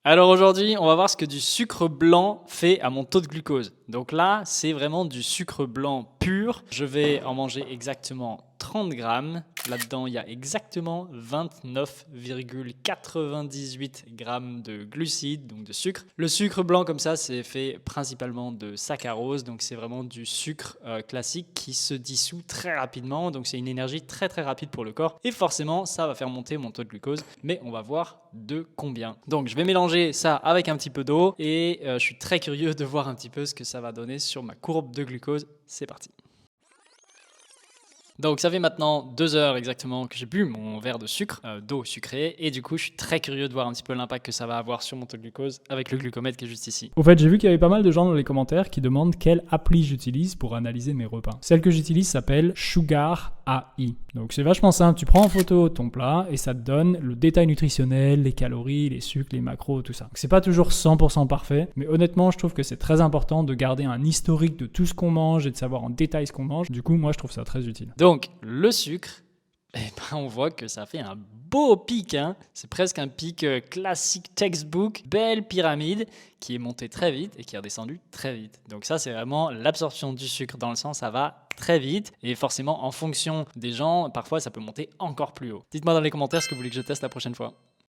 Alors aujourd'hui, on va voir ce que du sucre blanc fait à mon taux de glucose. Donc là, c'est vraiment du sucre blanc pur. Je vais en manger exactement 30 grammes. Là-dedans, il y a exactement 29,98 grammes de glucides, donc de sucre. Le sucre blanc comme ça, c'est fait principalement de saccharose. Donc c'est vraiment du sucre classique qui se dissout très rapidement. Donc c'est une énergie très très rapide pour le corps. Et forcément, ça va faire monter mon taux de glucose. Mais on va voir de combien. Donc je vais mélanger ça avec un petit peu d'eau. Et je suis très curieux de voir un petit peu ce que ça va donner sur ma courbe de glucose. C'est parti. Donc ça fait maintenant 2 heures exactement que j'ai bu mon verre de sucre, d'eau sucrée, et du coup je suis très curieux de voir un petit peu l'impact que ça va avoir sur mon taux de glucose avec le glucomètre qui est juste ici. Au fait, j'ai vu qu'il y avait pas mal de gens dans les commentaires qui demandent quelle appli j'utilise pour analyser mes repas. Celle que j'utilise s'appelle Sugar AI. Donc c'est vachement simple, tu prends en photo ton plat et ça te donne le détail nutritionnel, les calories, les sucres, les macros, tout ça. Donc c'est pas toujours 100% parfait, mais honnêtement je trouve que c'est très important de garder un historique de tout ce qu'on mange et de savoir en détail ce qu'on mange. Du coup moi je trouve ça très utile. Donc le sucre, on voit que ça fait un beau pic, hein. C'est presque un pic classique textbook, belle pyramide qui est montée très vite et qui est redescendue très vite. Donc ça c'est vraiment l'absorption du sucre dans le sang, ça va très vite et forcément en fonction des gens, parfois ça peut monter encore plus haut. Dites-moi dans les commentaires ce que vous voulez que je teste la prochaine fois.